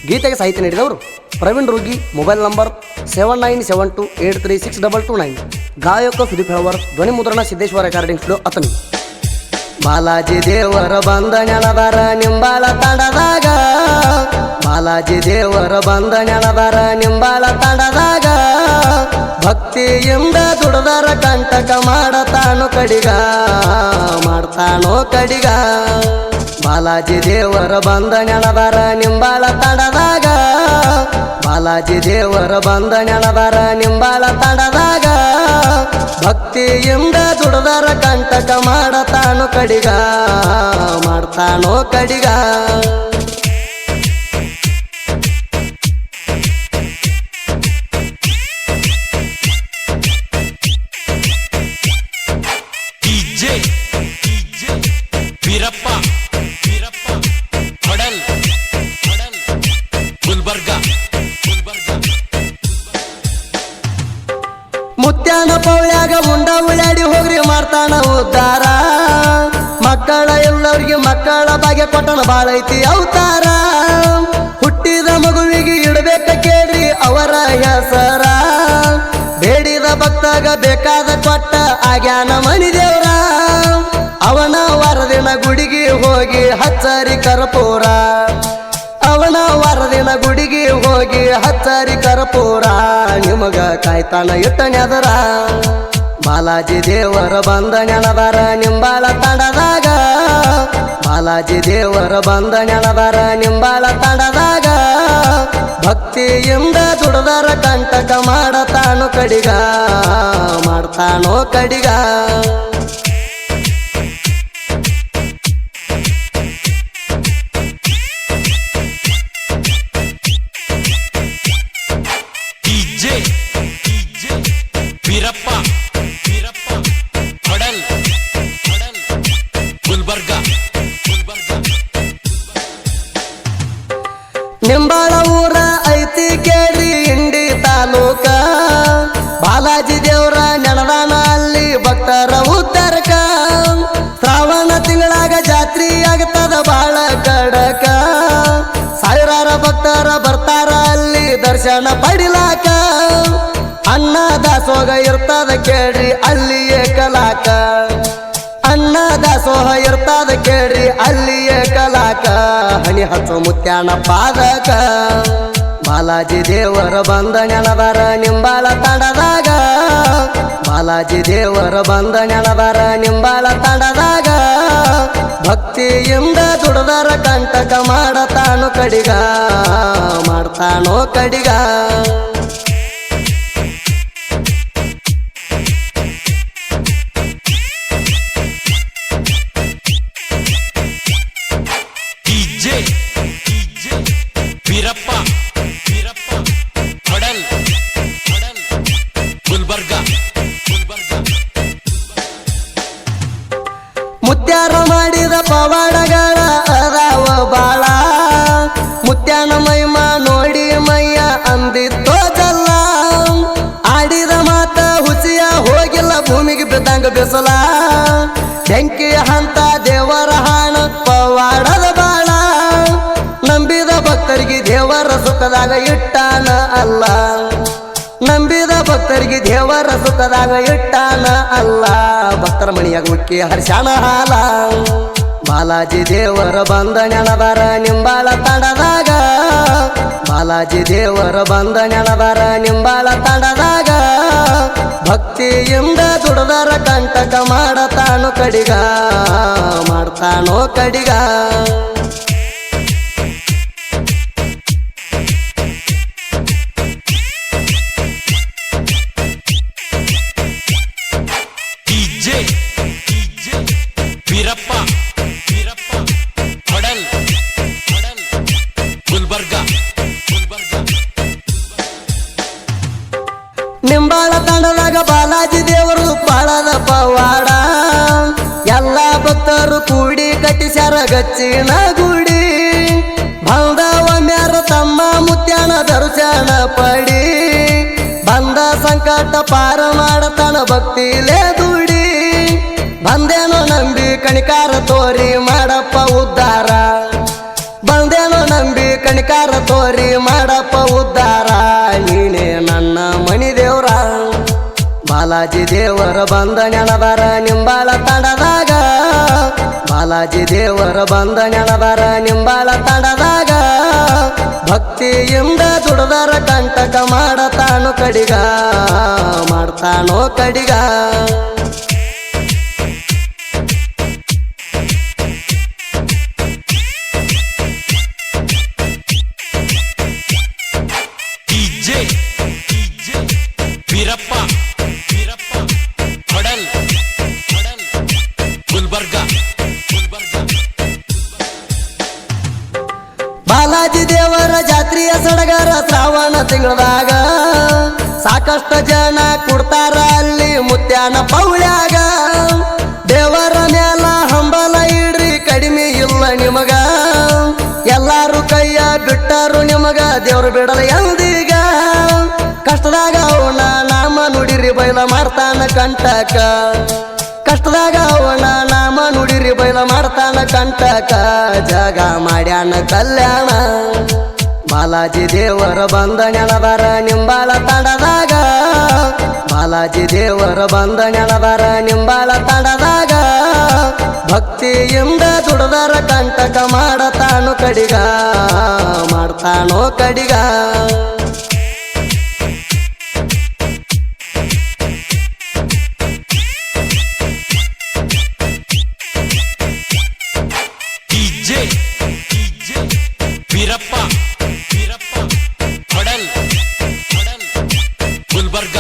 ಗೀತೆಗೆ ಸಾಹಿತ್ಯ ನೀಡಿದವರು ಪ್ರವೀಣ್ ರುಗಿ. Mobile number 7972836229. ಗಾಯಕ ಸುದೀಪ್ ಹೆಳವರ್. ಧ್ವನಿ ಮುದ್ರಣ ಸಿದ್ದೇಶ್ವರ ರೆಕಾರ್ಡಿಂಗ್ ಸ್ಟುಡಿಯೋ ಅತನಿ. ಬಾಲಾಜಿ ದೇವರ ಬಂದ ನೆನದಾರ ನಿಂಬಾಳ ತಂಡದಾಗ, ಬಾಲಾಜಿ ದೇವರ ಬಂದ ನೆನದಾರ ನಿಂಬಾಳ ತಂಡದಾಗ, ಭಕ್ತಿಯಿಂದ ದುಡದರ ಕಂಟಕ ಮಾಡತಾನು ಕಡಿಗ, ಮಾಡ್ತಾನೋ ಕಡಿಗ. ಬಾಲಾಜಿ ದೇವರ ಬಂದ ನೆನದಾರ ನಿಂಬಾಳ ತಂಡದಾಗ, ಬಾಲಾಜಿ ದೇವರ ಬಂದ ನೆನದಾರ ನಿಂಬಾಳ ತಂಡದಾಗ, ಭಕ್ತಿಯಿಂದ ದುಡದರ ಕಂಟಕ ಮಾಡತಾನು ಕಡಿಗ, ಮಾಡ್ತಾನೋ ಕಡಿಗ. ವೀರಪ್ಪ ಹೊಡಲ್ ಗುಲ್ಬರ್ಗ. ಮುತ್ಯಾನ ಪೌಳ್ಯಾಗ ಉಂಡ ಉಳ್ಯಾಡಿ ಹೋಗ್ರಿ ಮಾಡ್ತಾನ ಉದ್ದಾರ, ಮಕ್ಕಳ ಎಲ್ಲರಿಗೆ ಮಕ್ಕಳ ಭಾಗ್ಯ ಕೊಟ್ಟನ ಬಾಳೈತಿ ಅವತಾರ. ಹುಟ್ಟಿದ ಮಗುವಿಗೆ ಇಡಬೇಕ ಕೇಳ್ರಿ ಅವರ ಹೆಸರ, ಬೇಡಿದ ಭಕ್ತಾಗ ಬೇಕಾದ ಕೊಟ್ಟ ಆಗ್ಯಾನ ಮಣಿ ದೇವ್ರ. ಅವನ ವರದಿನ ಗುಡಿಗೆ ಹೋಗಿ ಹಚ್ಚರಿ ಕರ್ಪೂರ, ಅವನ ವರದಿನ ಗುಡಿಗೆ ಹೋಗಿ ಹಚ್ಚರಿ ಕರ್ಪೂರ, ನಿಮಗ ಕಾಯ್ತಾನ ಇಟ್ಟ ನೆದರ. ಬಾಲಾಜಿ ದೇವರ ಬಂದ ನೆನದಾರ ನಿಂಬಾಳ ತಂಡದಾಗ, ಬಾಲಾಜಿ ದೇವರ ಬಂದ ನೆನದಾರ ನಿಂಬಾಳ ತಂಡದಾಗ, ಭಕ್ತಿಯಿಂದ ದುಡದರ ಕಂಟಕ ಮಾಡತಾನು ಕಡಿಗ, ಮಾಡ್ತಾನೋ ಕಡಿಗ. ವೀರಪ್ಪ ಹೊಡಲ್ ಗುಲ್ಬರ್ಗ. ನಿಂಬಾಳ ಊರ ಐತಿ ಕೇಳ್ರಿ ಇಂಡಿ ತಾಲೂಕ, ಬಾಲಾಜಿ ದೇವ್ರ ನೆನದಾನ ಅಲ್ಲಿ ಭಕ್ತರ ಉದ್ದರಕ. ಶ್ರಾವಣ ತಿಂಗಳಾಗ ಜಾತ್ರಿ ಆಗ್ತದ ಬಾಳ ಕಡಕ, ಸಾವಿರಾರ ಭಕ್ತರ ಬರ್ತಾರ ಅಲ್ಲಿ ದರ್ಶನ ಪಡಿಲಾಕ. ಅನ್ನ ದಾಸೋಹ ಇರ್ತದ ಕೇಳ್ರಿ ಅಲ್ಲಿಯೇ ಕಲಾಕ, ಅನ್ನ ದಾಸೋಹ ಇರ್ತದ ಕೇಳ್ರಿ ಅಲ್ಲಿಯೇ ಕಲಾಕ. ಹಣಿ ಹಚ್ಚೋ ಮುತ್ಯಾನ ಪಾದಕ, ಬಾಲಾಜಿ ದೇವರ ಬಂದ ನೆನದಾರ ನಿಂಬಾಳ ತಂಡದಾಗ, ಬಾಲಾಜಿ ದೇವರ ಬಂದ ನೆನದಾರ ನಿಂಬಾಳ ತಂಡದಾಗ, ಭಕ್ತಿಯಿಂದ ದುಡದರ ಕಂಟಕ ಮಾಡತಾನು ಕಡಿಗ, ಮಾಡ್ತಾನೋ ಕಡಿಗ. ವೀರಪ್ಪ ಹೊಡಲ್ ಗುಲ್ಬರ್ಗ. ಮುತ್ಯಾರ ಮಾಡಿದ ಪವಾಡಗಳ ಅದಾವ ಬಾಳ, ಮುತ್ಯಾನ ಮೈಮ ನೋಡಿ ಮೈಯ ಅಂದಿತ್ತೋ ಜಲ್ಲ. ಆಡಿದ ಮಾತ ಹುಸಿಯ ಹೋಗಿಲ್ಲ ಭೂಮಿಗೆ ಬಿದ್ದಂಗ ಬಿಸಲ, ಬೆಂಕಿ ಹಂತ ದೇವರ ಹಾಣ ಪವಾಡದ ಬಾಳ. ನಂಬಿದ ಭಕ್ತರಿಗೆ ದೇವರ ಸುಖದಾಗ ಇಟ್ಟಾನ ಅಲ್ಲ, ನಂಬಿದ ಭಕ್ತರಿಗೆ ದೇವರ ಸುಖದಾಗ ಇಟ್ಟಾನ ಅಲ್ಲ. ಭಕ್ತರ ಮಣಿಯಾಗ ಉಕ್ಕಿ ಹರ್ಷಾನ ಹಾಲ, ಬಾಲಾಜಿ ದೇವರ ಬಂದ ನೆನದಾರ ನಿಂಬಾಳ ತಂಡದಾಗ, ಬಾಲಾಜಿ ದೇವರ ಬಂದ ನೆನದಾರ ನಿಂಬಾಳ ತಂಡದಾಗ, ಭಕ್ತಿಯಿಂದ ದುಡದರ ಕಂಟಕ ಮಾಡತಾನು ಕಡಿಗ, ಮಾಡ್ತಾನೋ ಕಡಿಗ. ವೀರಪ್ಪ ಹೊಡಲ್ ಗುಲ್ಬರ್ಗ. ನಿಂಬಾಳ ತಂಡದಾಗ ಬಾಲಾಜಿ ದೇವರು ಬಾಳದ ಪವಾಡ, ಎಲ್ಲ ಭಕ್ತರು ಕೂಡಿ ಕಟ್ಟಿಸ್ಯಾರ ಗಚ್ಚಿನ ಗುಡಿ. ಬಂದವ ಮ್ಯಾರ ತಮ್ಮ ಮುತ್ಯಾನ ದರ್ಶನ ಪಡಿ, ಬಂದ ಸಂಕಟ ಪಾರ ಮಾಡತಾನ ಭಕ್ತಿಲೇ ದುಡಿ. ಬಂದೇನೋ ನಂಬಿ ಕಣಿಕಾರ ತೋರಿ ಮಾಡಪ್ಪ ಉದ್ಧಾರ, ಬಂದೇನೋ ನಂಬಿ ಕಣಿಕಾರ ತೋರಿ ನೀರಾವರಿ ಮಾಡಪ್ಪ ಉದ್ಧಾರ ನೀನೇ ನನ್ನ ಮನಿ ದೇವ್ರ ಬಾಲಾಜಿ ದೇವರ ಬಂದ ನೆನದಾರ ನಿಂಬಾಳ ತಂಡದಾಗ ಬಾಲಾಜಿ ದೇವರ ಬಂದ ನೆನದಾರ ನಿಂಬಾಳ ತಂಡದಾಗ ಭಕ್ತಿಯಿಂದ ದುಡದರ ಕಂಟಕ ಮಾಡತಾನು ಕಡಿಗ ಮಾಡ್ತಾನೋ ಕಡಿಗ ಡಿಜೆ ವೀರಪ್ಪ ಹೊಡಲ್ ಗುಲ್ಬರ್ಗ ಬಾಲಾಜಿ ದೇವರ ಜಾತ್ರೆಯ ಸಡಗರ ಶ್ರಾವಣ ತಿಂಗಳದಾಗ ಸಾಕಷ್ಟು ಜನ ಕೊಡ್ತಾರ ಅಲ್ಲಿ ಮುತ್ಯಾನ ಪೌಳ್ಯಾಗ ದೇವರ ಮ್ಯಾಲ ಹಂಬಲ ಇಡ್ರಿ ಕಡಿಮೆ ಇಲ್ಲ ನಿಮಗ ಎಲ್ಲಾರು ಕೈಯ ಬಿಟ್ಟರು ನಿಮಗ ದೇವ್ರು ಬಿಡಲ ಎಂದೀಗ ಕಷ್ಟದಾಗ ಅವನ ನಾಮ ನುಡಿರಿ ಬೈಲ ಮಾಡ್ತಾನ ಕಂಟಕ ಕಷ್ಟದಾಗ ಅವನ ನಾಮ ನುಡಿರಿ ಬೈಲ ಮಾಡ್ತಾನ ಕಂಟಕ ಜಗ ಮಾಡ್ಯಾನ ಕಲ್ಯಾಣ ಬಾಲಾಜಿ ದೇವರ ಬಂದ ನೆನದಾರ ನಿಂಬಾಳ ತಂಡದಾಗ ಬಾಲಾಜಿ ದೇವರ ಬಂದ ನೆನದಾರ ನಿಂಬಾಳ ತಂಡದಾಗ ಭಕ್ತಿಯಿಂದ ದುಡದರ ಕಂಟಕ ಮಾಡತಾನು ಕಡಿಗ ಮಾಡ್ತಾನೋ ಕಡಿಗ ಡಿಜೆ ವೀರಪ್ಪ ಹೊಡಲ್ ಗುಲ್ಬರ್ಗ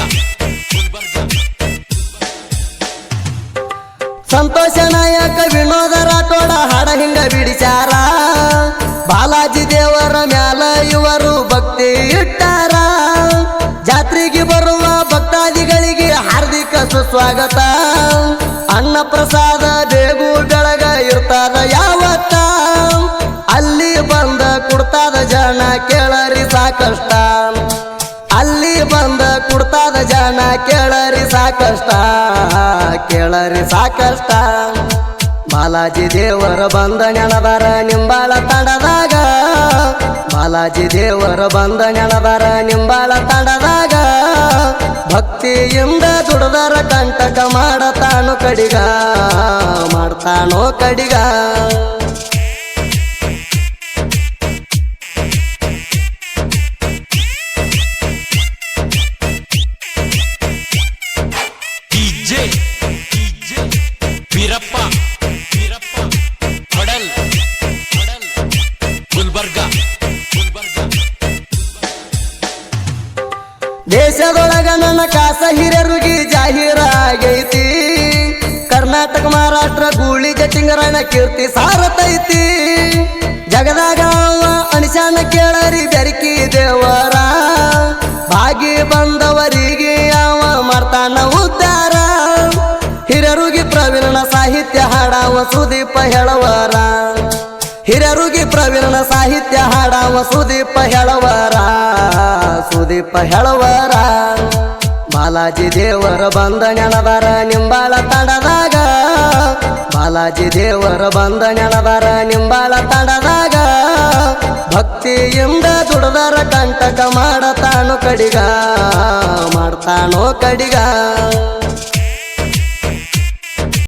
ಸಂತೋಷ ನಾಯಕ ವಿನೋದ ರಾಠೋಡ ಹಾಡ ಹಿಂಗ ಬಿಡಿಸ್ಯಾರ ಬಾಲಾಜಿ ದೇವರ ಮ್ಯಾಲ ಇವರು ಭಕ್ತಿ ಇಟ್ಟಾರ ಜಾತ್ರೆಗೆ ಬರುವ ಭಕ್ತಾದಿಗಳಿಗೆ ಹಾರ್ದಿಕ ಸುಸ್ವಾಗತ ಅನ್ನ ಪ್ರಸಾದ ಬೇಗು ಬೆಳಗ ಇರ್ತದ ಯಾವತ್ತ ಅಲ್ಲಿ ಬಂದ ಕೊಡ್ತಾದ ಜನ ಕೇಳರಿ ಸಾಕಷ್ಟ ಅಲ್ಲಿ ಬಂದ ಕೊಡ್ತಾದ ಜನ ಕೇಳರಿ ಸಾಕಷ್ಟ ಕೇಳರಿ ಸಾಕಷ್ಟ ಬಾಲಾಜಿ ದೇವರ ಬಂದ ನೆನದಾರ ನಿಂಬಾಳ ತಂಡದಾಗ ಬಾಲಾಜಿ ದೇವರ ಬಂದ ನೆನದಾರ ನಿಂಬಾಳ ತಂಡದಾಗ ಭಕ್ತಿಯಿಂದ ದುಡದರ ಕಂಟಕ ಮಾಡತಾನು ಕಡಿಗ ಮಾಡ್ತಾನೋ ಕಡಿಗ ಡಿಜೆ ವೀರಪ್ಪ ಹೊಡಲ್ ಗುಲ್ಬರ್ಗ ದೇಶದೊಳಗ ನನ್ನ ಕಾಸ ಹಿರಿಯರಿಗೆ ಜಾಹೀರಾಗೈತಿ ಕರ್ನಾಟಕ ಮಹಾರಾಷ್ಟ್ರ ಗೂಳಿ ಜಟಿಂಗರಣ ಕೀರ್ತಿ ಸಾರತೈತಿ ಜಗದಾಗ ಅವ ಅನಿಶಾನ ಕೇಳರಿ ಬೆರಕಿ ದೇವರ ಭಾಗಿ ಬಂದವರಿಗೆ ಅವ ಮಾಡ್ತಾನ ಉದ್ಧಾರ ಹಿರಿಯರುಗಿ ಪ್ರವೀಣ ಸಾಹಿತ್ಯ ಹಾಡಾವ ಸುದೀಪ ಹೇಳವರ ಹಿರಿಯರುಗಿ ಪ್ರವೀಣ ಸಾಹಿತ್ಯ ಹಾಡಾವ ಸುದೀಪ ಹೇಳವರ ಸುದೀಪ ಹೇಳವರ ಬಾಲಾಜಿ ದೇವರ ಬಂದ ನೆನದಾರ ನಿಂಬಾಳ ತಂಡದಾಗ ಬಾಲಾಜಿ ದೇವರ ಬಂದ ನೆನದಾರ ನಿಂಬಾಳ ತಂಡದಾಗ ಭಕ್ತಿಯಿಂದ ದುಡದರ ಕಂಟಕ ಮಾಡತಾನು ಕಡಿಗ ಮಾಡ್ತಾನೋ ಕಡಿಗ